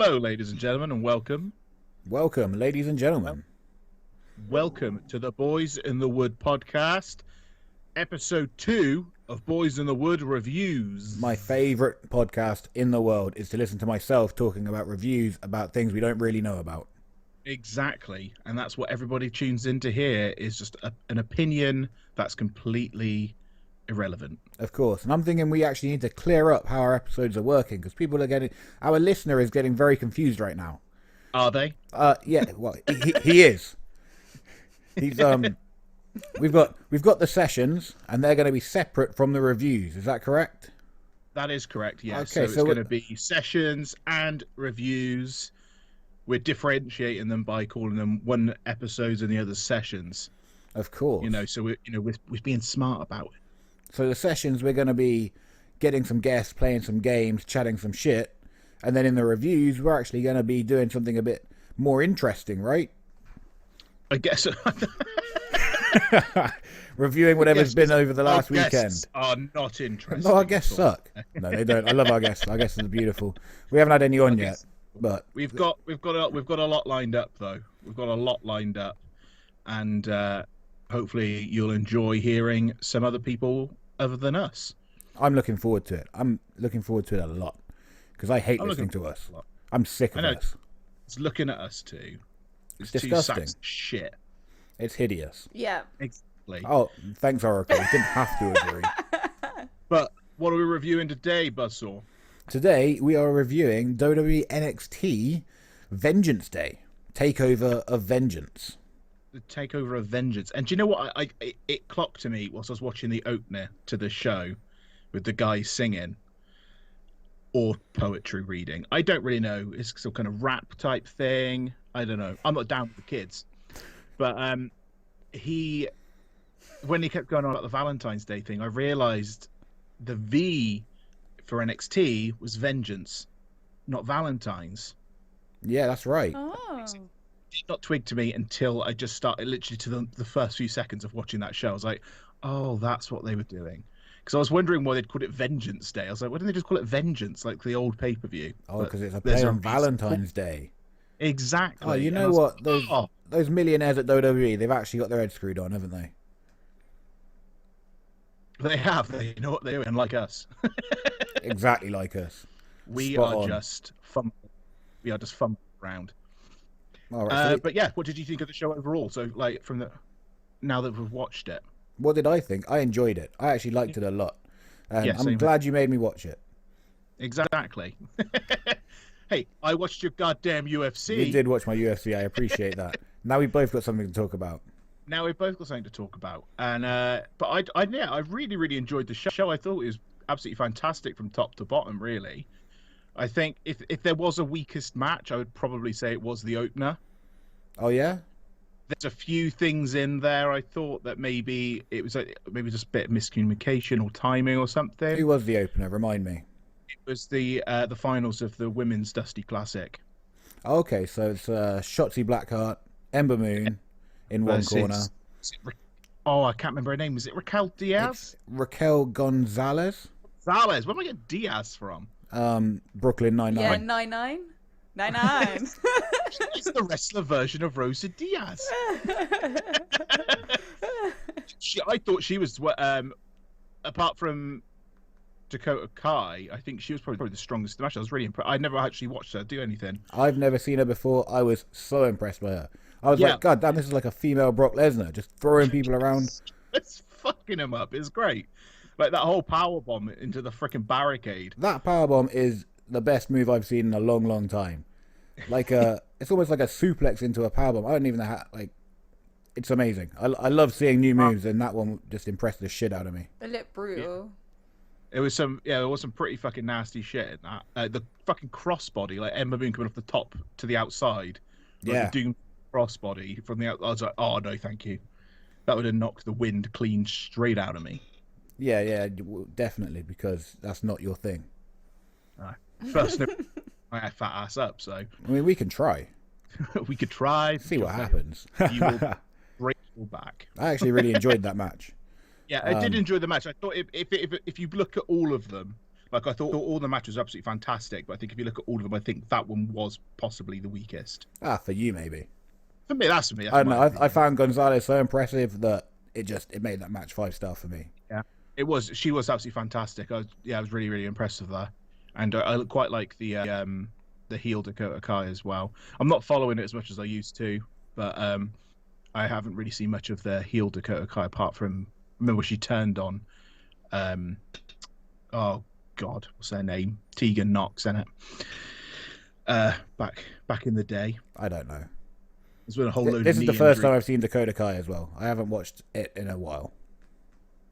Hello, ladies and gentlemen, and welcome. Welcome, ladies and gentlemen. Welcome to the Boyz in the Wood podcast, Ep.2 of Boyz in the Wood Reviewz. My favourite podcast in the world is to listen to myself talking about reviews about things we don't really know about. Exactly, and that's what everybody tunes in to hear, is just an opinion that's completely irrelevant. Of course, and I'm thinking we actually need to clear up how our episodes are working, because our listener is getting very confused right now. Are they? Yeah, well, he is. He's we've got the sessions, and they're going to be separate from the reviews. Is that correct? That is correct. Yeah. Okay, so it's going to be sessions and reviews. We're differentiating them by calling them one episodes and the other sessions. Of course. So we're being smart about it. So the sessions, we're going to be getting some guests, playing some games, chatting some shit, and then in the reviews, we're actually going to be doing something a bit more interesting, right? I guess. Reviewing whatever's been over the last weekend. Guests are not interesting. No, our guests suck. No, they don't. I love our guests. Our guests are beautiful. We haven't had any on yet, but we've got a lot lined up though. We've got a lot lined up, and hopefully you'll enjoy hearing some other people other than us. I'm looking forward to it. I'm looking forward to it a lot because I hate listening to us. I'm sick of us. It's looking at us too. It's disgusting. Two sacks of shit. It's hideous. Yeah. Exactly. Oh, thanks, Oracle. We didn't have to agree. But what are we reviewing today, Buzzsaw? Today we are reviewing WWE NXT Vengeance Day, Takeover of Vengeance. The Takeover of Vengeance. And do you know what? It clocked to me whilst I was watching the opener to the show with the guy singing or poetry reading. I don't really know. It's some kind of rap type thing. I don't know. I'm not down with the kids. But when he kept going on about the Valentine's Day thing, I realised the V for NXT was Vengeance, not Valentine's. Yeah, that's right. Oh. Did not twig to me until I just started literally to the first few seconds of watching that show. I was like, oh, that's what they were doing. Because I was wondering why they'd call it Vengeance Day. I was like, why didn't they just call it Vengeance, like the old pay-per-view? Oh, because it's a play on Valentine's Day. Exactly. Oh, you know what? Those millionaires at WWE, they've actually got their heads screwed on, haven't they? They have. They know what they're doing, like us. Exactly like us. We Spot are on. just fumbling around. All right, but yeah, what did you think of the show overall? So, like, now that we've watched it. What did I think? I enjoyed it. I actually liked it a lot. Yeah, I'm glad you made me watch it. Exactly. Hey, I watched your goddamn UFC. You did watch my UFC. I appreciate that. Now we've both got something to talk about. Now we've both got something to talk about. And but I really, really enjoyed the show. I thought it was absolutely fantastic from top to bottom, really. I think if there was a weakest match, I would probably say it was the opener. Oh, yeah? There's a few things in there I thought that maybe it was maybe just a bit of miscommunication or timing or something. Who was the opener? Remind me. It was the finals of the Women's Dusty Classic. Okay, so it's Shotzi Blackheart, Ember Moon in one corner. I can't remember her name. Was it Raquel Diaz? It's Raquel Gonzalez. Gonzalez. Where did I get Diaz from? Brooklyn Nine-Nine. Yeah, 99. 99. It's the wrestler version of Rosa Diaz. I thought she was, apart from Dakota Kai, I think she was probably the strongest in the match. I was really impressed. I never actually watched her do anything. I've never seen her before. I was so impressed by her. I was like, God damn, this is like a female Brock Lesnar, just throwing people around. It's fucking him up. It's great. Like that whole powerbomb into the freaking barricade. That powerbomb is the best move I've seen in a long, long time. Like it's almost like a suplex into a powerbomb. I don't even know how. Like, it's amazing. I love seeing new moves, and that one just impressed the shit out of me. It looked brutal. It was there was some pretty fucking nasty shit in that. The fucking crossbody, like Ember Moon coming off the top to the outside. Like Yeah. the Doom crossbody from the outside. I was like, oh no, thank you. That would have knocked the wind clean straight out of me. Yeah, definitely, because that's not your thing. First, I fat ass up, so I mean, we can try. we could try. See what happens. You will break your back. I actually really enjoyed that match. Yeah, I did enjoy the match. I thought if you look at all of them, Like, I thought all the matches were absolutely fantastic, but I think if you look at all of them, I think that one was possibly the weakest. For you maybe. For me, that's for me. That's I don't my know. I opinion. found Gonzalez so impressive that it made that match 5-star for me. Yeah, it was. She was absolutely fantastic. I was really, really impressed with her, and I quite like the heel Dakota Kai as well. I'm not following it as much as I used to, but I haven't really seen much of the heel Dakota Kai apart from remember she turned on, oh God, what's her name? Tegan Knox, isn't it? Back in the day. I don't know. There's been a whole load. This of is the first time I've seen Dakota Kai as well. I haven't watched it in a while.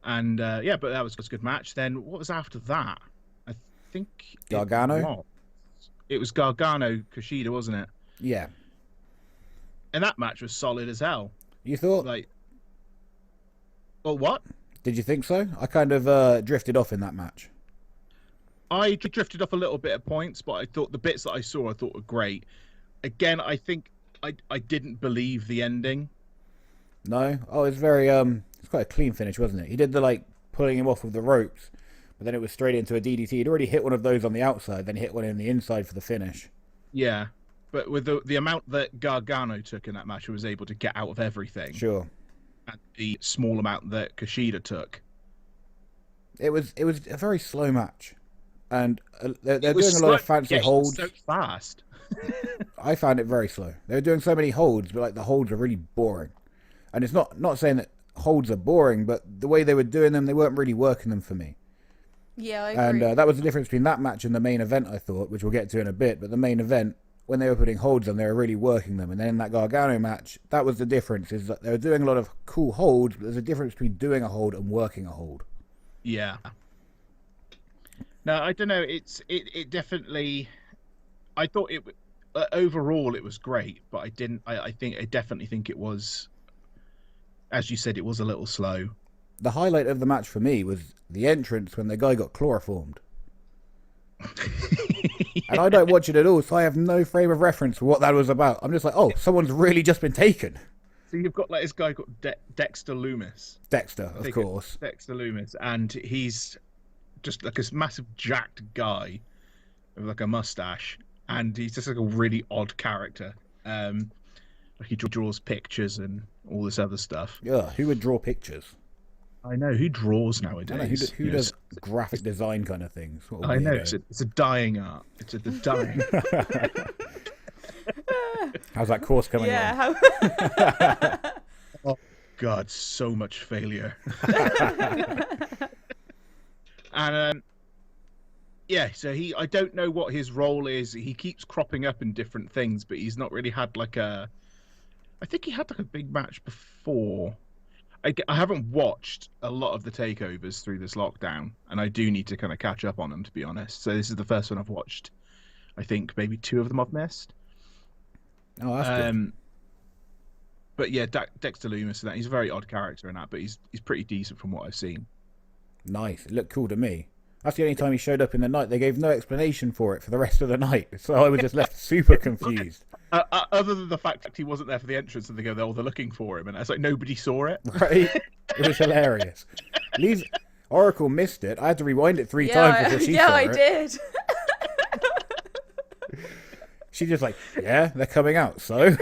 And yeah, but that was a good match. Then what was after that? I think Gargano. It was Gargano Kushida, wasn't it? Yeah. And that match was solid as hell. You thought? Like, well, what? Did you think so? I kind of drifted off in that match. I drifted off a little bit at points, but I thought the bits that I saw, I thought were great. Again, I think I didn't believe the ending. No? Oh, it's very it's quite a clean finish, wasn't it? He did the pulling him off with the ropes, but then it was straight into a DDT. He'd already hit one of those on the outside, then hit one in the inside for the finish. Yeah, but with the amount that Gargano took in that match, he was able to get out of everything. Sure. And the small amount that Kushida took. It was a very slow match, and they're doing a lot of fancy holds. So fast. I found it very slow. They were doing so many holds, but the holds are really boring. And it's not saying that holds are boring, but the way they were doing them, they weren't really working them for me. Yeah, I agree. And that was the difference between that match and the main event, I thought, which we'll get to in a bit. But the main event, when they were putting holds on, they were really working them. And then in that Gargano match, that was the difference, is that they were doing a lot of cool holds, but there's a difference between doing a hold and working a hold. Yeah. No, I don't know. It definitely. I thought it overall it was great, but I definitely think it was, as you said, it was a little slow. The highlight of the match for me was the entrance when the guy got chloroformed. And I don't watch it at all, so I have no frame of reference for what that was about. I'm just like, oh, someone's really just been taken. So you've got this guy called Dexter Loomis. Dexter, of course. Dexter Loomis, and he's just like this massive jacked guy with a mustache, and he's just like a really odd character. Like he draws pictures and all this other stuff. Yeah, who would draw pictures? I know, who draws nowadays? I know, who does graphic design kind of things? I know, it's a dying art. It's a dying. How's that course coming along? Yeah. Oh God, so much failure. And yeah, so I don't know what his role is. He keeps cropping up in different things, but he's not really had I think he had a big match before. I haven't watched a lot of the takeovers through this lockdown, and I do need to kind of catch up on them, to be honest. So this is the first one I've watched. I think maybe 2 of them I've missed. Oh, that's good. But yeah, Dexter Loomis, and that, he's a very odd character in that, but he's pretty decent from what I've seen. Nice. It looked cool to me. That's the only time he showed up in the night. They gave no explanation for it for the rest of the night, so I was just left super confused. Other than the fact that he wasn't there for the entrance, and they go, they're looking for him, and it's like nobody saw it. Right? It was hilarious. Oracle missed it. I had to rewind it 3 times before she saw it. Yeah, I did. She's just like, yeah, they're coming out, so.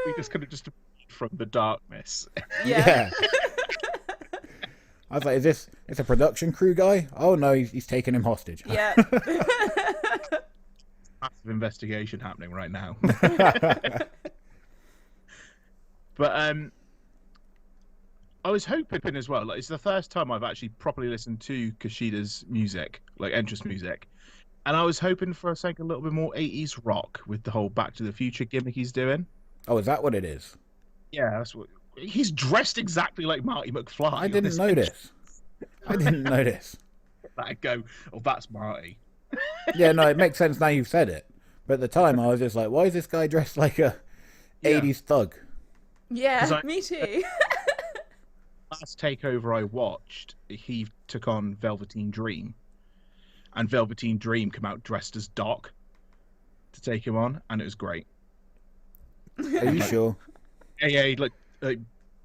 We just kind of just from the darkness. Yeah. I was like, is this a production crew guy? Oh no, he's taking him hostage. Yeah. Massive investigation happening right now. But I was hoping as well, it's the first time I've actually properly listened to Kushida's music, like entrance music. And I was hoping for something a little bit more 80s rock with the whole Back to the Future gimmick he's doing. Oh, is that what it is? Yeah, that's what he's dressed exactly like Marty McFly. I didn't notice. I didn't notice. I go, oh, that's Marty. Yeah, no, it makes sense now you've said it. But at the time, I was just like, why is this guy dressed like a 80s thug? Yeah, me too. Last takeover I watched, he took on Velveteen Dream. And Velveteen Dream came out dressed as Doc to take him on, and it was great. Are you sure? Yeah, he like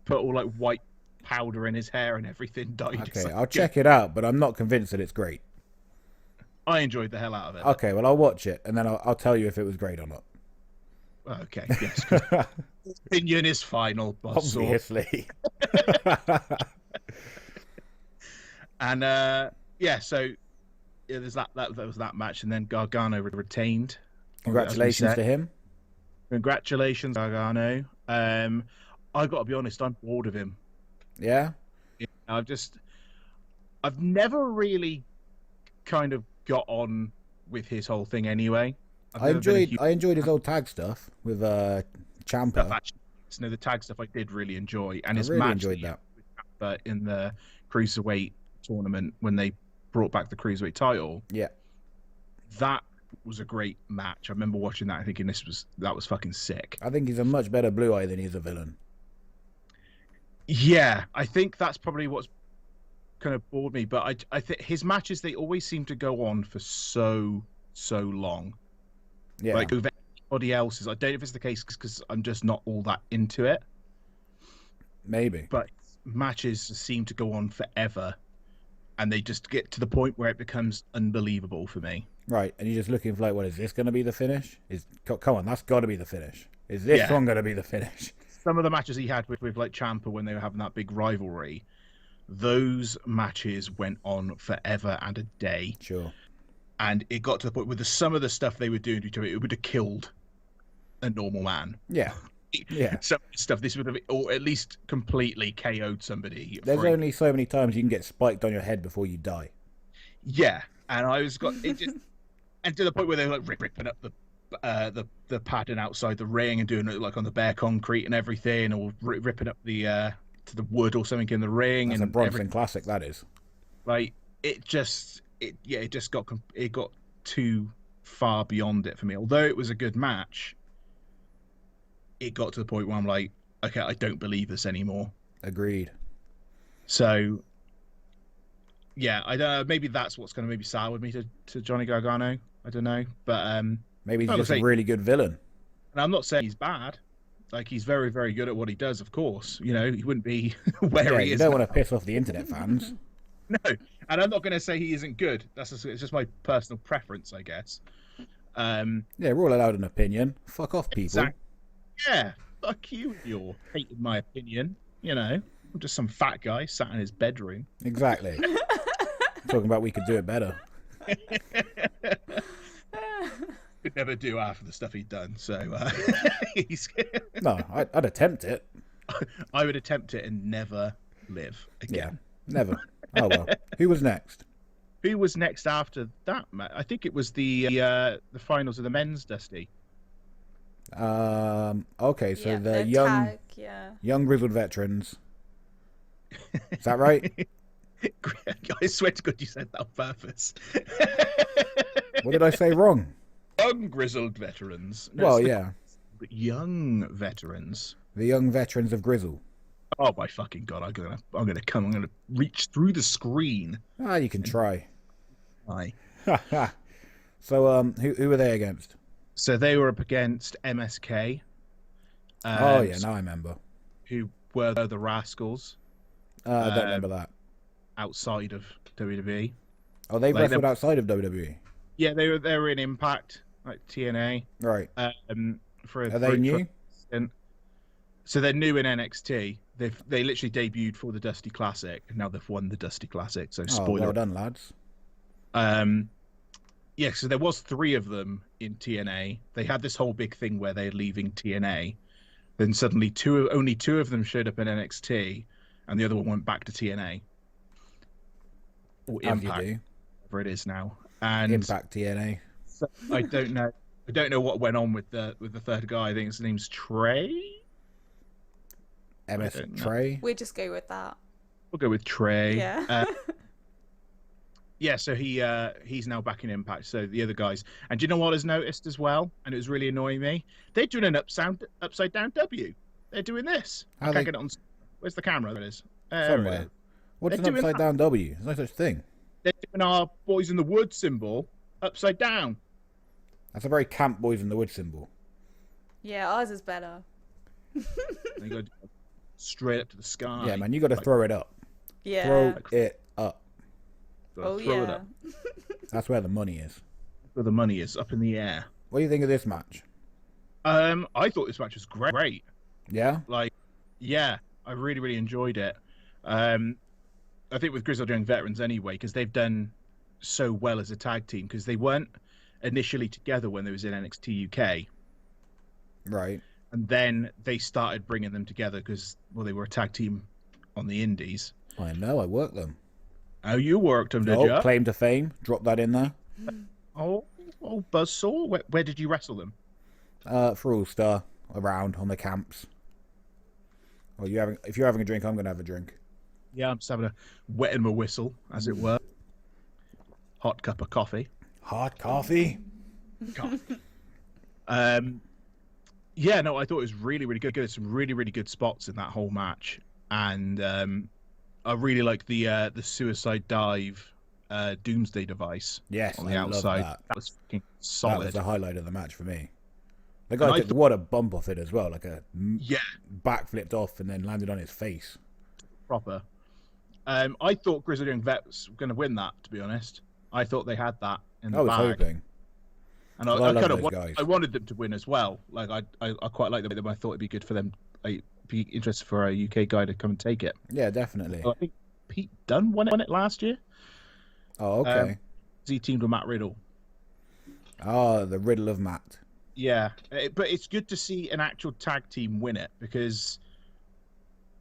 put all like white powder in his hair and everything dyed. Okay, I'll check it out, but I'm not convinced that it's great. I enjoyed the hell out of it. Okay, well, I'll watch it, and then I'll tell you if it was great or not. Okay, yes. Opinion is final, boss. Obviously. And so there's that was that match, and then Gargano retained. Congratulations to him. Congratulations, Gargano. I got to be honest, I'm bored of him. Yeah. I've never really kind of got on with his whole thing anyway. I enjoyed his old tag stuff with Ciampa. No, the tag stuff I did really enjoy, and his really match enjoyed that. But in the cruiserweight tournament when they brought back the cruiserweight title, yeah, that was a great match. I remember watching that and thinking that was fucking sick. I think he's a much better Blue Eye than he's a villain. Yeah, I think that's probably what's kind of bored me. But I think his matches, they always seem to go on for so long. Yeah, like with anybody else's. I don't know if it's the case because I'm just not all that into it. Maybe. But matches seem to go on forever, and they just get to the point where it becomes unbelievable for me. Right, and you're just looking for like, what is this going to be the finish? Come on, that's got to be the finish. Is this one going to be the finish? Some of the matches he had with like Ciampa when they were having that big rivalry, those matches went on forever and a day. Sure. And it got to the point with some of the stuff they were doing to each other, it would have killed a normal man. Yeah. Yeah. Some stuff, this would have, or at least completely KO'd somebody. There's only so many times you can get spiked on your head before you die. Yeah. And and to the point where they were like ripping up the padding outside the ring and doing it like on the bare concrete and everything, or ripping up the wood or something in the ring. That's a Bronson classic, that is. Like it got too far beyond it for me. Although it was a good match, it got to the point where I'm like, okay, I don't believe this anymore. Agreed. So yeah, I don't know, maybe that's what's going to maybe soured me to Johnny Gargano. I don't know, but maybe he's just a really good villain. And I'm not saying he's bad. Like, he's very, very good at what he does, of course. You know, he wouldn't be where he is. You don't want to piss off the internet fans. No, and I'm not going to say he isn't good. It's just my personal preference, I guess. Yeah, we're all allowed an opinion. Fuck off, people. Exactly. Yeah, fuck you. You're hating my opinion. You know, I'm just some fat guy sat in his bedroom. Exactly. Talking about we could do it better. Could never do half of the stuff he'd done. So no, I'd attempt it. I would attempt it and never live again. Yeah, never. Oh well. Who was next? Who was next after that, Matt? I think it was the finals of the men's, Dusty. Okay, so the young grizzled veterans. Is that right? I swear to God, you said that on purpose. What did I say wrong? Young grizzled veterans. No, well, yeah. But young veterans. The young veterans of Grizzle. Oh my fucking God! I'm gonna reach through the screen. Ah, you can try. Aye. So, who were they against? So they were up against MSK. Oh yeah, now I remember. Who were the Rascals? I don't remember that. Outside of WWE. Oh, they wrestled outside of WWE. Yeah, they were in Impact, like TNA. Right. Are they new? So they're new in NXT. They literally debuted for the Dusty Classic, and now they've won the Dusty Classic. So spoiler. Well done, lads. Yeah, so there was 3 of them in TNA. They had this whole big thing where they're leaving TNA. Then suddenly only 2 of them showed up in NXT, and the other one went back to TNA. Or Impact, whatever it is now. And Impact TNA. So I don't know. I don't know what went on with the third guy. I think his name's Trey. MS Trey. We just go with that. We'll go with Trey. Yeah. Yeah. So he's now back in Impact. So the other guys, and do you know what I has noticed as well? And it was really annoying me. They're doing an upside down W. They're doing this. I can't get it on. Where's the camera? There it is. Somewhere. What's an upside down W? There's no such thing. They're doing our Boys in the Wood symbol upside down. That's a very camp Boys in the Wood symbol. Yeah, ours is better. straight up to the sky. Yeah, man, you got to throw it up. Yeah. Throw it up. Oh, throw it yeah. up. That's where the money is. Where the money is, up in the air. What do you think of this match? I thought this match was great. Yeah? Yeah, I really, really enjoyed it. I think with Grizzled Young Veterans anyway, because they've done so well as a tag team, because they weren't initially together when they was in NXT UK. Right. And then they started bringing them together because, well, they were a tag team on the indies. I know, I worked them. Oh, you worked them, did you? Claim to fame. Drop that in there. Oh, Buzzsaw. Where did you wrestle them? For All Star, around on the camps. Well, if you're having a drink, I'm going to have a drink. Yeah, I'm just having a wetting my whistle, as it were. Hot cup of coffee. Hot coffee? Yeah, no, I thought it was really, really good. Some really, really good spots in that whole match. And I really like the suicide dive doomsday device. Yes, on the outside. That was fucking solid. That was the highlight of the match for me. The guy took what a bump off it as well, like backflipped off and then landed on his face. Proper. I thought Grizzled Young Vets were going to win that, to be honest. I thought they had that in the bag. I was hoping. And I wanted them to win as well. Like I quite like them. I thought it'd be good for them. I'd be interested for a UK guy to come and take it. Yeah, definitely. So I think Pete Dunn won it last year. Oh, okay. He teamed with Matt Riddle. Oh, the Riddle of Matt. Yeah, but it's good to see an actual tag team win it, because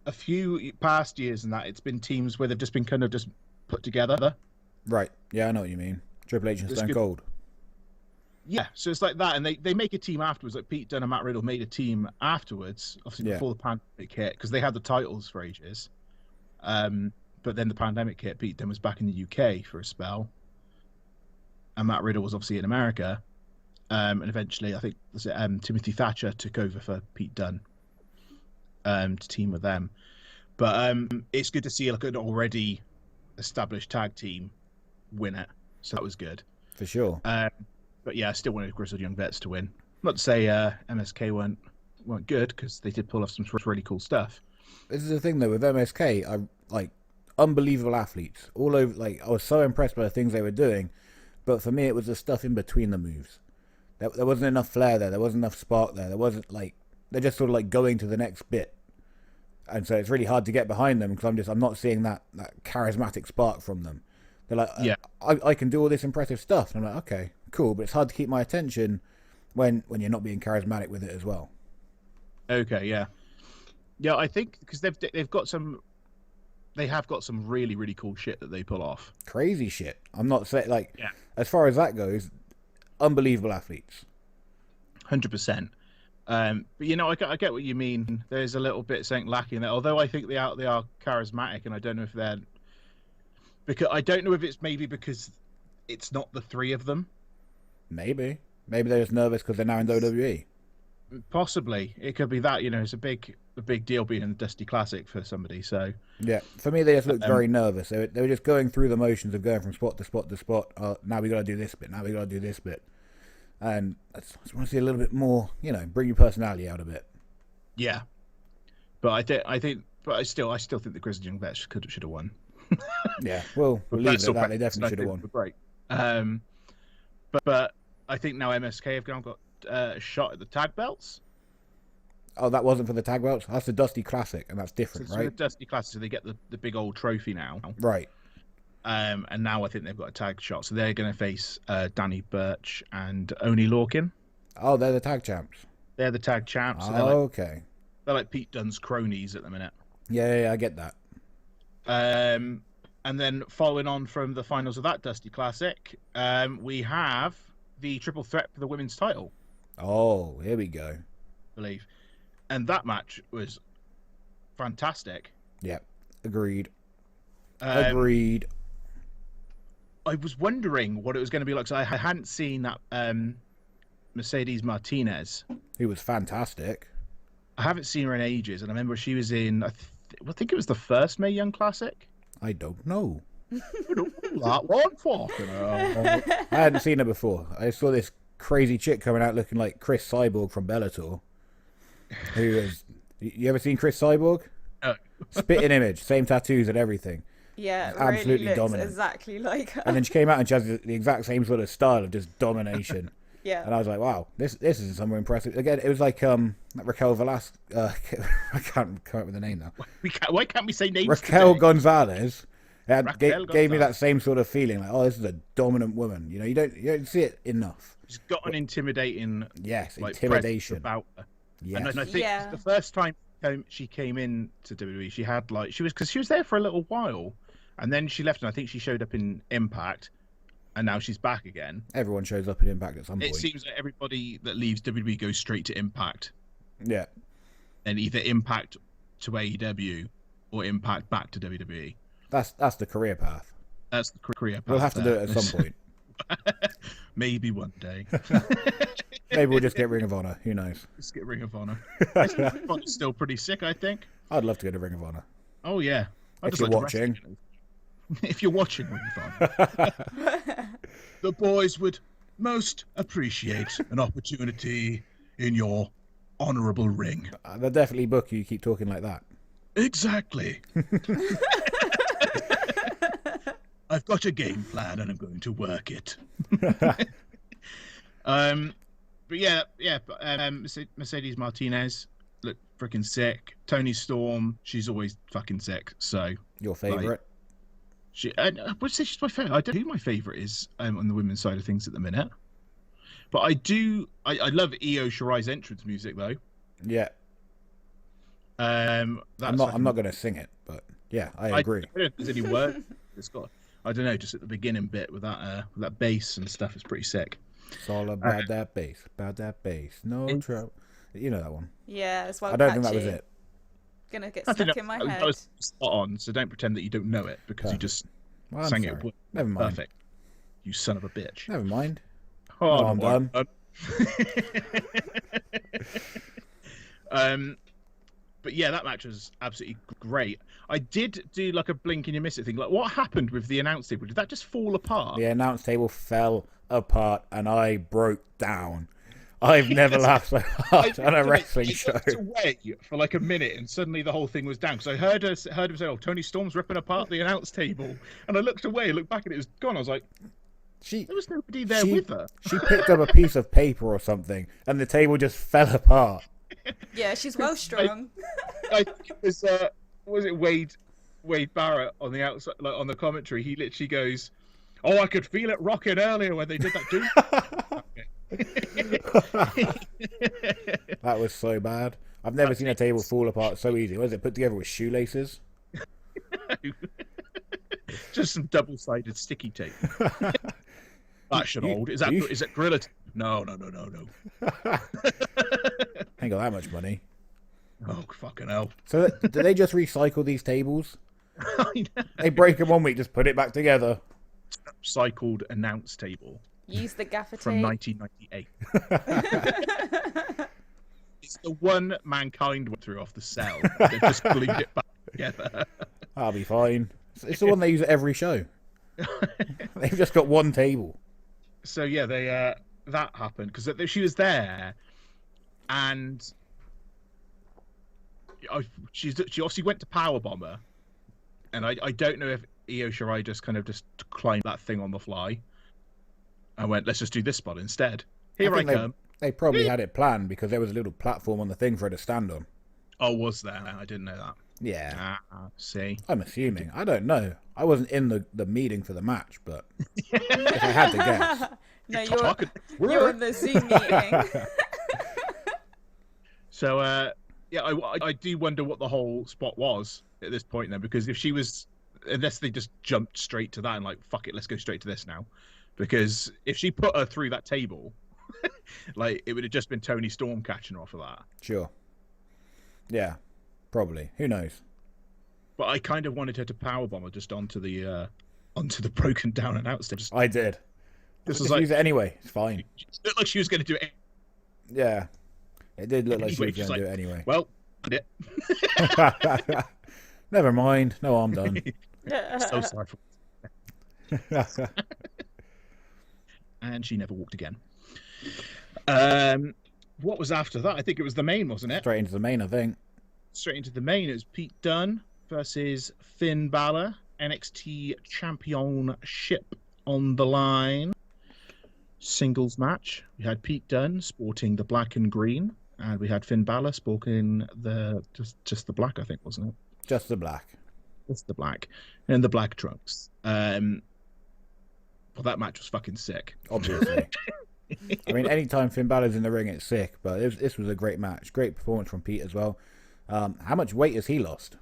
a few past years and that it's been teams where they've just been kind of just put together. Right. Yeah, I know what you mean. Triple H and Stone Cold. Yeah, so it's like that, and they make a team afterwards. Like Pete Dunne and Matt Riddle made a team afterwards, obviously before the pandemic hit, because they had the titles for ages. But then the pandemic hit. Pete Dunne was back in the UK for a spell, and Matt Riddle was obviously in America. And eventually, I think Timothy Thatcher took over for Pete Dunne to team with them. But it's good to see like an already established tag team win it, so that was good for sure. But yeah, I still wanted Grizzled Young Vets to win. Not to say MSK weren't good, because they did pull off some really cool stuff. This is the thing though with MSK, I like unbelievable athletes all over. Like I was so impressed by the things they were doing, but for me it was the stuff in between the moves. There wasn't enough flair there. There wasn't enough spark there. There wasn't like they're just sort of like going to the next bit, and so it's really hard to get behind them because I'm not seeing that charismatic spark from them. They're like, yeah, I can do all this impressive stuff, and I'm like, okay, cool, but it's hard to keep my attention when you're not being charismatic with it as well. Okay, yeah, I think because they have got some really, really cool shit that they pull off. Crazy shit. I'm not saying as far as that goes. Unbelievable athletes. 100%. But I get what you mean. There's a little bit something lacking there. Although I think they are charismatic, and I don't know if they're it's maybe because it's not the three of them. Maybe they're just nervous because they're now in WWE. Possibly, it could be that. It's a big deal being in the Dusty Classic for somebody. So yeah, for me they just looked very nervous. They were just going through the motions of going from spot to spot to spot. Now we got to do this bit. Now we got to do this bit. And I just want to see a little bit more, bring your personality out a bit. Yeah, but I still think the Grizzled Young Vets should have won. Yeah, well, we'll leave it at that. They definitely should have won. Great. But I think now MSK have got a shot at the tag belts. Oh, that wasn't for the tag belts? That's the Dusty Classic, and that's different, right? The Dusty Classic, so they get the big old trophy now. Right. And now I think they've got a tag shot, so they're going to face Danny Burch and Oney Lorcan. Oh, they're the tag champs. They're the tag champs. So okay. They're like Pete Dunne's cronies at the minute. Yeah, I get that. And then following on from the finals of that Dusty Classic, we have the triple threat for the women's title. Oh, here we go. I believe. And that match was fantastic. Yeah, agreed. Agreed. I was wondering what it was going to be like. So I hadn't seen that Mercedes Martinez. Who was fantastic. I haven't seen her in ages, and I remember she was in. I think it was the first Mae Young Classic. I don't know. That one fucking hell. I hadn't seen her before. I saw this crazy chick coming out looking like Chris Cyborg from Bellator. Who is? You ever seen Chris Cyborg? Spitting image, same tattoos and everything. Yeah, it Absolutely really looks dominant. exactly like her. And then she came out and she has the exact same sort of style of just domination. Yeah. And I was like, wow, this is somewhere impressive. Again, it was like Raquel Velasquez. I can't come up with the name now. Why can't we say names? Raquel today? Gonzalez. Raquel Gave me that Gonzalez. same sort of feeling, like, oh, this is a dominant woman. You know, you don't see it enough. She's got an intimidating, Yes, like, intimidation. presence about her. Yes. And I think Yeah. the first time she came in to WWE, she had because she was there for a little while, and then she left, and I think she showed up in Impact, and now she's back again. Everyone shows up in Impact at some It point. seems like everybody that leaves WWE goes straight to Impact, Yeah. and either Impact to AEW or Impact back to WWE. That's the career path. That's the career path. We'll have to do it at some point. Maybe one day. Maybe we'll just get Ring of Honor. Who knows? Let's get Ring of Honor. Ring of Honor's still pretty sick, I think. I'd love to go to Ring of Honor. Oh yeah. If you're watching. If you're watching Ring of Honor. The boys would most appreciate an opportunity in your honourable ring. They'll definitely book you. Keep talking like that. Exactly. I've got a game plan and I'm going to work it. But Mercedes Martinez looked freaking sick. Toni Storm, she's always fucking sick. So Your favorite? I would say she's my favorite. I don't know who my favorite is on the women's side of things at the minute. But I love Io Shirai's entrance music though. Yeah. I'm not going to sing it, but yeah, I agree. I don't know if there's any word. It's got, I don't know, just at the beginning bit with that bass and stuff is pretty sick. It's all about that bass. No trouble. You know that one. Yeah, it's well I don't think that was it. Gonna get I think stuck in my head. that was spot on, so don't pretend that you don't know it because you just Well, I'm sang sorry. it. Never mind. Perfect. You son of a bitch. Never mind. Oh, No, I'm done. But yeah, that match was absolutely great. I did do like a blink and you miss it thing. Like, what happened with the announce table? Did that just fall apart? The announce table fell apart and I broke down. I've never laughed so hard on a wrestling show. I looked away for like a minute and suddenly the whole thing was down. Because I heard him say, "Oh, Tony Storm's ripping apart the announce table," and I looked away, looked back, and it was gone. I was like, there was nobody there with her. She picked up a piece of paper or something, and the table just fell apart. Yeah, she's well strung. I think it was it Wade Barrett on the outside, like on the commentary? He literally goes, "Oh, I could feel it rocking earlier when they did that dude." That was so bad. I've never seen a table fall apart so easy. Was it put together with shoelaces? Just some double-sided sticky tape. That's an old. Is it Gorilla Tape? No. Ain't got that much money. Oh, fucking hell. So do they just recycle these tables? I know. They break them 1 week, just put it back together. Upcycled announce table Use the gaffer from tape. 1998. It's the one mankind went through off the cell. They just glued it back together. That'll be fine. It's the one they use at every show. They've just got one table. So yeah, they that happened because she was there, and she obviously went to Powerbomber, and I don't know if Io Shirai just climbed that thing on the fly, and went, let's just do this spot instead. Here I come. They probably had it planned because there was a little platform on the thing for her to stand on. Oh, was there? I didn't know that. Yeah. See. I'm assuming. I don't know. I wasn't in the meeting for the match, but if I had to guess. No, you're in the Zoom meeting. So, yeah, I do wonder what the whole spot was at this point then, because if she was, unless they just jumped straight to that and like, fuck it, let's go straight to this now. Because if she put her through that table, like, it would have just been Toni Storm catching her off of that. Sure. Yeah, probably. Who knows? But I kind of wanted her to powerbomb her just onto the broken down announce table. I did. This Just was use it anyway. It's fine. It looked like she was going to do it. Yeah. It did look like she was Anyway, going to do it anyway. Well, I did it. Never mind. No, I'm done. So sorry for and she never walked again. What was after that? I think it was the main, wasn't it? Straight into the main, I think. Straight into the main. It was Pete Dunne versus Finn Balor, NXT Championship on the line. Singles match. We had Pete Dunne sporting the black and green, and we had Finn Balor sporting the just the black, I think, wasn't it? Just the black. Just the black. And the black trunks. Well, that match was fucking sick. Obviously. I mean, anytime Finn Balor's in the ring, it's sick, but this was a great match. Great performance from Pete as well. How much weight has he lost?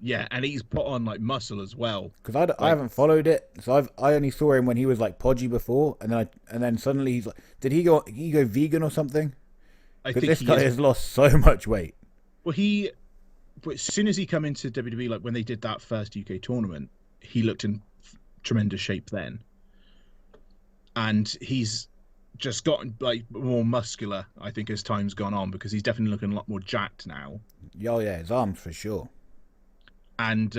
Yeah, and he's put on like muscle as well. Because I haven't followed it, so I only saw him when he was like podgy before, and then suddenly he's like, did he go vegan or something? Because this guy has lost so much weight. Well, as soon as he come into WWE, like when they did that first UK tournament, he looked in tremendous shape then, and he's just gotten like more muscular, I think, as time's gone on, because he's definitely looking a lot more jacked now. Oh yeah, his arms for sure. And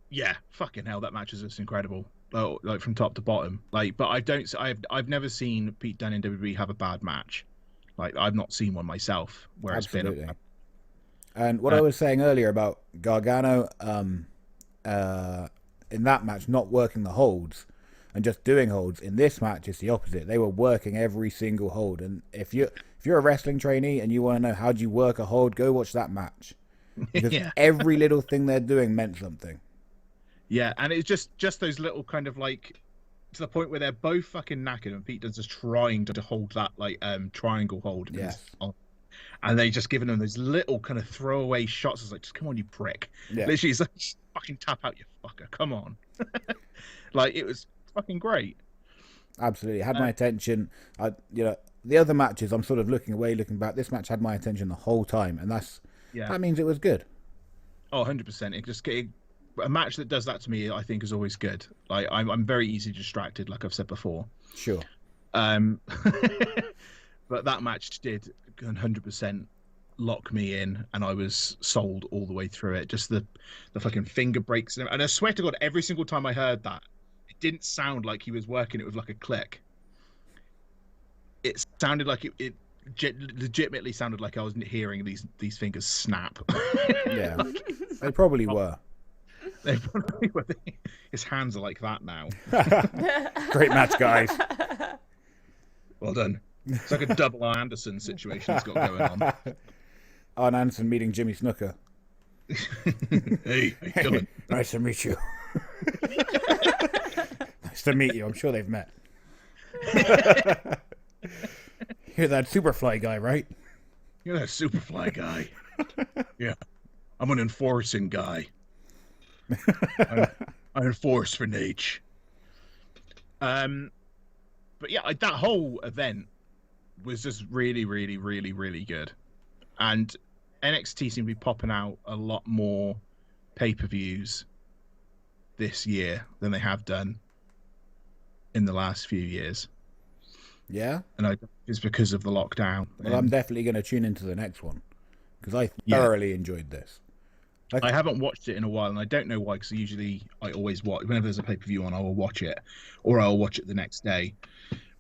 yeah, fucking hell, that match is just incredible, like from top to bottom. Like, but I've never seen Pete Dunne in WWE have a bad match. Like, I've not seen one myself where Absolutely. It's been. And what I was saying earlier about Gargano, in that match not working the holds and just doing holds, in this match it's the opposite. They were working every single hold. And if you're a wrestling trainee and you want to know how do you work a hold, go watch that match. Because every little thing they're doing meant something. Yeah, and it's just those little kind of like, to the point where they're both fucking knackered and Pete Dunne's just trying to hold that like triangle hold. Yes. And they just giving them those little kind of throwaway shots. It's like, just come on, you prick. Yeah. Literally, it's like, just fucking tap out, you fucker. Come on. Like, it was fucking great. Absolutely. It had my attention. The other matches, I'm sort of looking away, looking back. This match had my attention the whole time. And that means it was good. Oh, 100%. A match that does that to me, I think, is always good. Like, I'm very easily distracted, like I've said before. Sure. But that match did 100% lock me in, and I was sold all the way through it. Just the fucking finger breaks, and I swear to God, every single time I heard that, it didn't sound like he was working it with like a click. It sounded like it legitimately sounded like I was hearing these fingers snap. Yeah, they probably were. They probably were. His hands are like that now. Great match, guys. Well done. It's like a double Anderson situation he's got going on. Arn Anderson meeting Jimmy Snuka. Hey, how you doing? Nice to meet you. Nice to meet you. I'm sure they've met. You're that Superfly guy, right? You're that Superfly guy. Yeah. I'm an enforcing guy. I enforce for Nate. But yeah, that whole event was just really, really, really, really good. And NXT seemed to be popping out a lot more pay-per-views this year than they have done in the last few years. Yeah? And it's because of the lockdown. Well, I'm definitely going to tune into the next one, because I thoroughly enjoyed this. I haven't watched it in a while, and I don't know why, because usually I always watch. Whenever there's a pay-per-view on, I will watch it, or I'll watch it the next day.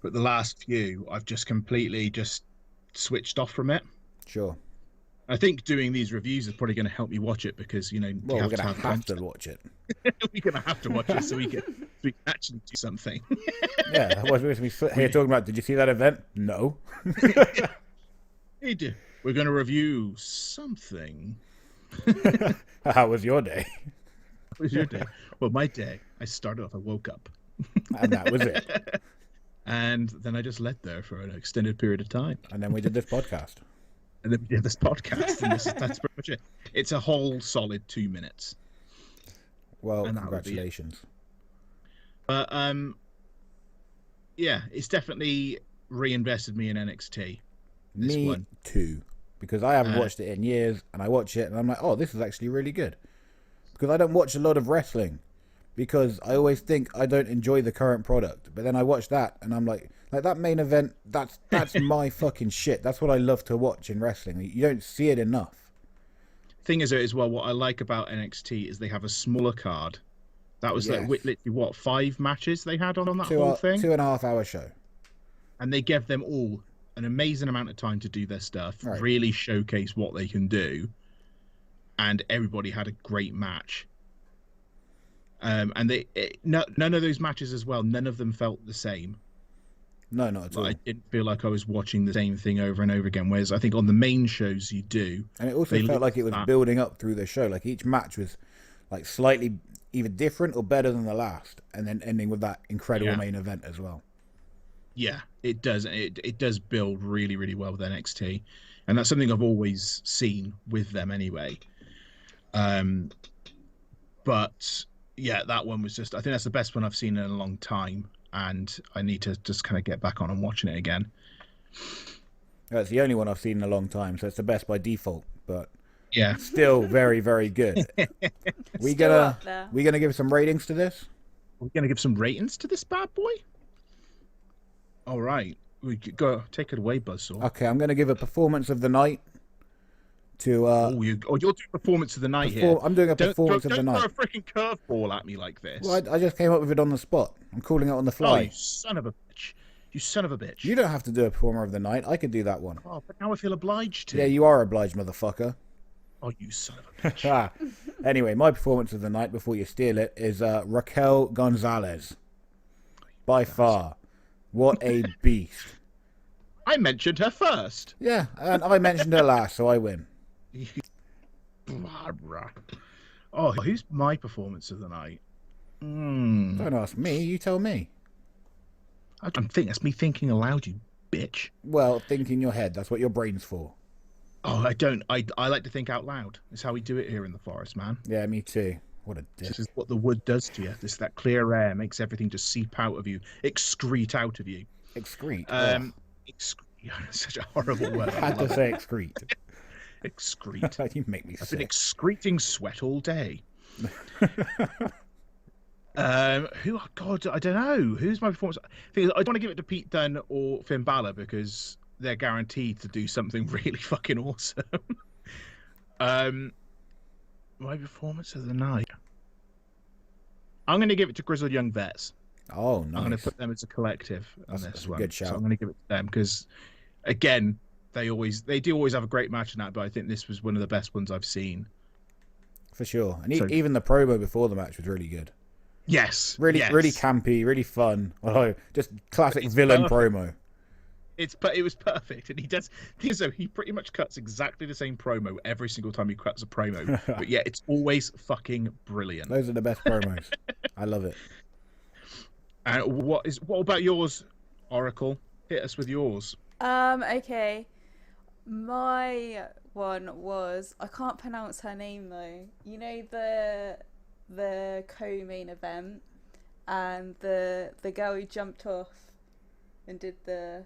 But the last few, I've just completely just switched off from it. Sure. I think doing these reviews is probably going to help me watch it, because, you know, we're going to have to watch it. We're going to have to watch it so we can actually do something. Yeah, otherwise we're going to be here talking about, did you see that event? No. Hey, we're going to review something. How was your day? How was your day? Well, my day, I started off, I woke up. And that was it. And then I just led there for an extended period of time. And then we did this podcast. And that's pretty much it. It's a whole solid 2 minutes. Well, congratulations. But yeah, it's definitely reinvested me in NXT. Me too, because I haven't watched it in years, and I watch it and I'm like, oh, this is actually really good. Because I don't watch a lot of wrestling, because I always think I don't enjoy the current product. But then I watch that and I'm like that main event, that's my fucking shit. That's what I love to watch in wrestling. You don't see it enough. Thing is, as well, what I like about NXT is they have a smaller card. That was like literally what, 5 matches they had on that whole thing? 2.5 hour show. And they gave them all an amazing amount of time to do their stuff, really showcase what they can do. and everybody had a great match. And none of those matches as well, none of them felt the same. No, not at all. I didn't feel like I was watching the same thing over and over again. Whereas I think on the main shows you do. And it also felt like it was building up through the show. Like each match was like slightly either different or better than the last, and then ending with that incredible main event as well. Yeah, it does. It does build really, really well with NXT, and that's something I've always seen with them anyway. But yeah, that one was just. I think that's the best one I've seen in a long time. And I need to just kind of get back on and watching it again. That's the only one I've seen in a long time, so it's the best by default. But yeah, still very, very good. we gonna give some ratings to this. We're gonna give some ratings to this bad boy. All right, we go take it away, Buzzsaw. Okay, I'm gonna give a performance of the night to. You'll do performance of the night here. I'm doing a performance of the night. Don't throw a freaking curveball at me like this. Well, I just came up with it on the spot. I'm calling it on the fly. Oh, you son of a bitch! You son of a bitch! You don't have to do a performer of the night. I could do that one. Oh, but now I feel obliged to. Yeah, you are obliged, motherfucker. Oh, you son of a bitch! Anyway, my performance of the night, before you steal it, is Raquel Gonzalez. By far, what a beast! I mentioned her first. Yeah, and I mentioned her last, so I win. Oh, who's my performance of the night? Don't ask me. You tell me. That's me thinking aloud, you bitch. Well, think in your head. That's what your brain's for. Oh, I don't. I like to think out loud. It's how we do it here in the forest, man. Yeah, me too. What a dick. This is what the wood does to you. That clear air makes everything just seep out of you, excrete out of you. Excrete. Such a horrible word. I had to say excrete. Excrete. You make me sick. I've been excreting sweat all day. Who? God, I don't know. Who's my performance? I want to give it to Pete Dunne or Finn Balor because they're guaranteed to do something really fucking awesome. My performance of the night. I'm going to give it to Grizzled Young Vets. Oh, nice. I'm going to put them as a collective on this one. Good shout. So I'm going to give it to them because, again, they do always have a great match in that, but I think this was one of the best ones I've seen. For sure. And even the promo before the match was really good. Yes. Really campy, really fun. Oh, just classic villain promo. It was perfect, and he pretty much cuts exactly the same promo every single time he cuts a promo. But yeah, it's always fucking brilliant. Those are the best promos. I love it. And what about yours, Oracle? Hit us with yours. Okay. My one was, I can't pronounce her name though. You know the co-main event and the girl who jumped off and did the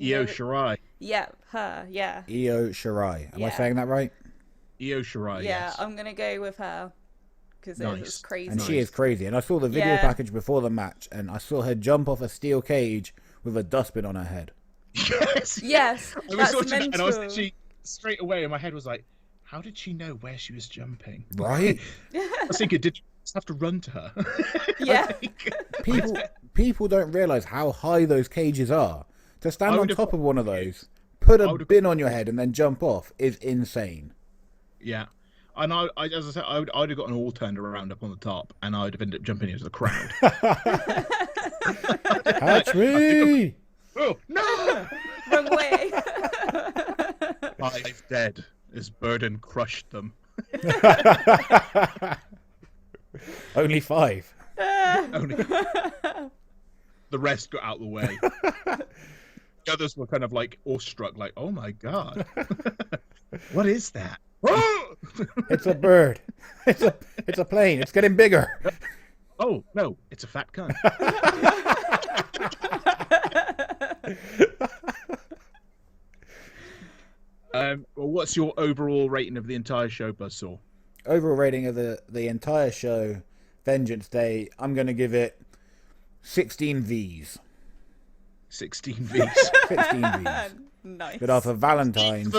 Io Shirai. Yeah, her. Yeah. Io Shirai. Am I saying that right? Io Shirai. Yeah, yes. I'm gonna go with her because it was crazy. And she is crazy. And I saw the video package before the match, and I saw her jump off a steel cage with a dustbin on her head. Yes. I was watching it, and I was literally straight away in my head was like, how did she know where she was jumping? Right. I was thinking, did you just have to run to her? Yeah. People don't realize how high those cages are. To stand on top of one of those, put a bin on your head, and then jump off is insane. Yeah. And as I said, I'd have gotten all turned around up on the top, and I'd have ended up jumping into the crowd. Catch me! Oh, no! Wrong way. 5 dead as Burden crushed them. Only 5. The rest got out of the way. The others were kind of like awestruck, like, oh my god. What is that? It's a bird. It's a plane. It's getting bigger. Oh no, it's a fat cunt. Well, what's your overall rating of the entire show, Buzzsaw? Overall rating of the entire show, Vengeance Day, I'm going to give it 16 Vs. 16 Vs. 16 Vs. Nice. Good after Valentine's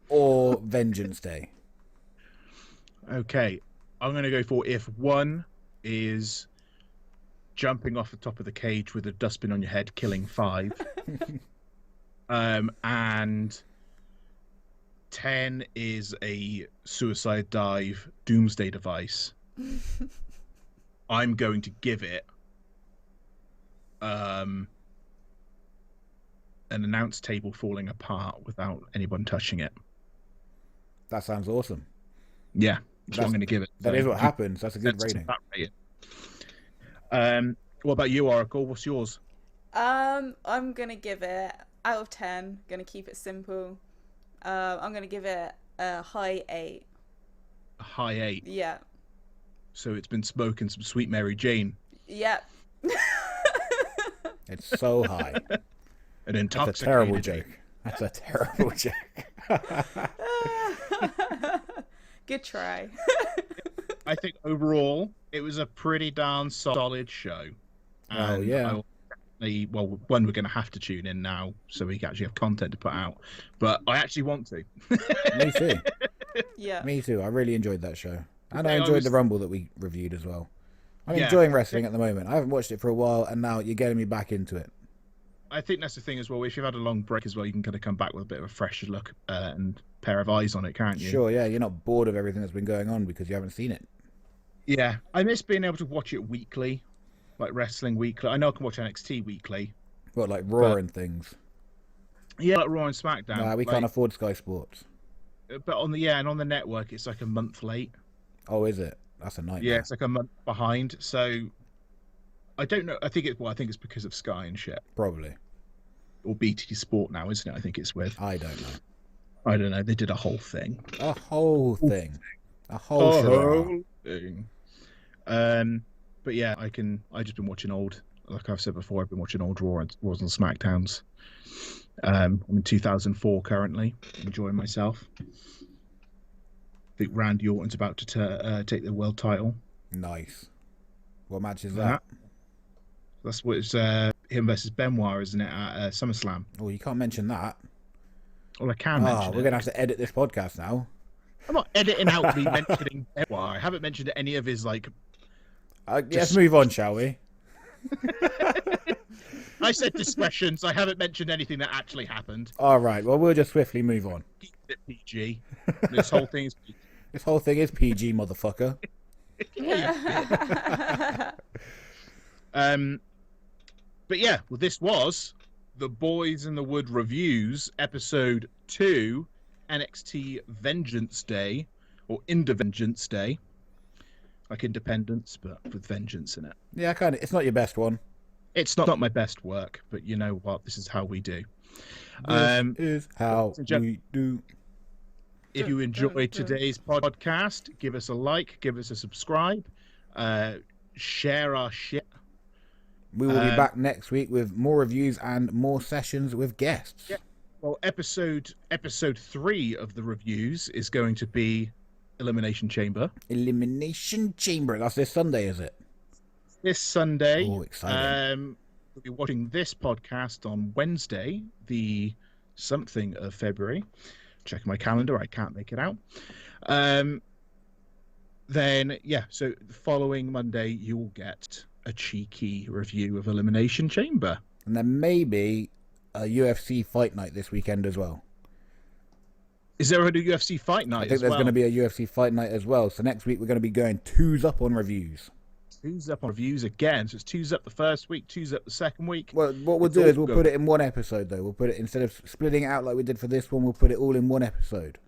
or Vengeance Day. Okay, I'm going to go for if 1 is jumping off the top of the cage with a dustbin on your head, killing 5. And 10 is a suicide dive doomsday device. I'm going to give it an announce table falling apart without anyone touching it. That sounds awesome. Yeah, that's what I'm going to give it. That is what happens. That's a good rating. What about you, Oracle? What's yours? I'm gonna give it out of 10. Gonna keep it simple. I'm gonna give it a high 8. A high 8. Yeah. So it's been smoking some Sweet Mary Jane. Yep. It's so high. An intoxicating. That's a terrible joke. That's a terrible joke. Good try. I think overall it was a pretty darn solid show. Oh yeah. Well, one, we're going to have to tune in now so we can actually have content to put out. But I actually want to. Me too. Yeah. Me too. I really enjoyed that show. And I enjoyed the Rumble that we reviewed as well. I'm enjoying wrestling at the moment. I haven't watched it for a while, and now you're getting me back into it. I think that's the thing as well. If you've had a long break as well, you can kind of come back with a bit of a fresher look and pair of eyes on it, can't you? Sure, yeah. You're not bored of everything that's been going on because you haven't seen it. Yeah. I miss being able to watch it weekly, like wrestling weekly. I know I can watch NXT weekly. What, like Raw and things? Yeah, like Raw and SmackDown. Nah, we can't afford Sky Sports. But on the network, it's like a month late. Oh, is it? That's a nightmare. Yeah, it's like a month behind. So I don't know. I think it's because of Sky and shit. Probably. Or BT Sport now, isn't it? I think it's with. I don't know. I don't know. They did a whole thing. A whole thing. A whole thing. But yeah, I just been watching old. Like I've said before, I've been watching old Raws and SmackDowns. I'm in 2004 currently, enjoying myself. I think Randy Orton's about to take the world title. Nice. What match is that? That's what it's him versus Benoit, isn't it, at SummerSlam? Oh, you can't mention that. Well, I can mention it. We're going to have to edit this podcast now. I'm not editing out me mentioning Benoit. I haven't mentioned any of his, like... Let's move on, shall we? I said discretion, so I haven't mentioned anything that actually happened. All right, well, we'll just swiftly move on. Keep it PG. This whole thing is PG. This whole thing is PG, motherfucker. But yeah, well, this was the Boys in the Wood Reviewz, Episode 2, NXT Vengeance Day, or Vengeance Day. Like Independence, but with vengeance in it. Yeah, kind of. It's not your best one. It's not my best work, but you know what? This is how we do. This is how we do. If you enjoyed today's podcast, give us a like, give us a subscribe, share our shit. We will be back next week with more reviews and more sessions with guests. Yeah. Well, episode 3 of the Reviewz is going to be Elimination Chamber. Elimination Chamber. That's this Sunday, is it? This Sunday. Oh, exciting. We'll be watching this podcast on Wednesday, the something of February. Checking my calendar, I can't make it out. Then, yeah, so the following Monday, you'll get a cheeky review of Elimination Chamber. And then maybe a UFC fight night this weekend as well. Is there a UFC fight night? I think there's going to be a UFC fight night as well. So next week we're going to be going 2s up on reviews. 2s up on reviews again. So it's 2s up the first week, 2s up the second week. Well, what we'll do is we'll put it in one episode though. We'll put it, instead of splitting it out like we did for this one, we'll put it all in one episode.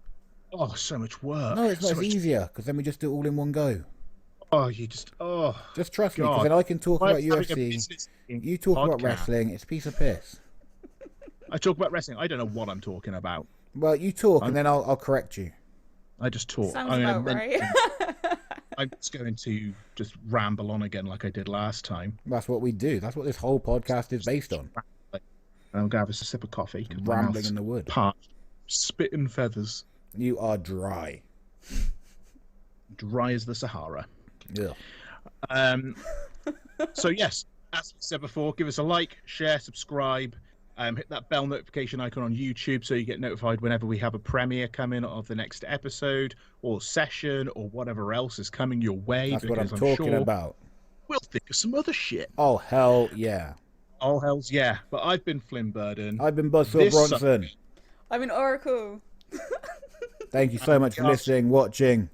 Oh, so much work. No, it's not. It's easier because then we just do it all in one go. Oh, just trust me, because then I can talk about UFC. You talk about wrestling. It's a piece of piss. I talk about wrestling. I don't know what I'm talking about. Well, you talk, and then I'll correct you. I just talk. Sounds about right. I'm just going to just ramble on again like I did last time. That's what we do. That's what this whole podcast is based on. I'm going to have a sip of coffee. Rambling in the wood. Parched. Spitting feathers. You are dry. Dry as the Sahara. Yeah. So, yes, as we said before, give us a like, share, subscribe. Hit that bell notification icon on YouTube so you get notified whenever we have a premiere coming of the next episode or session or whatever else is coming your way. That's what I'm talking about. We'll think of some other shit. Oh, hell yeah. Oh, hell's yeah. But I've been Flynn Burden. I've been Buzzsaw Bronson. I'm an Oracle. Thank you so much for listening, watching.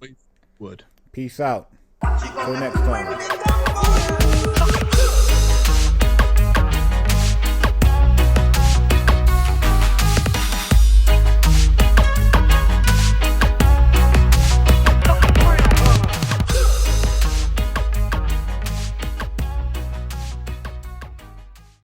Would. Peace out. Till next time.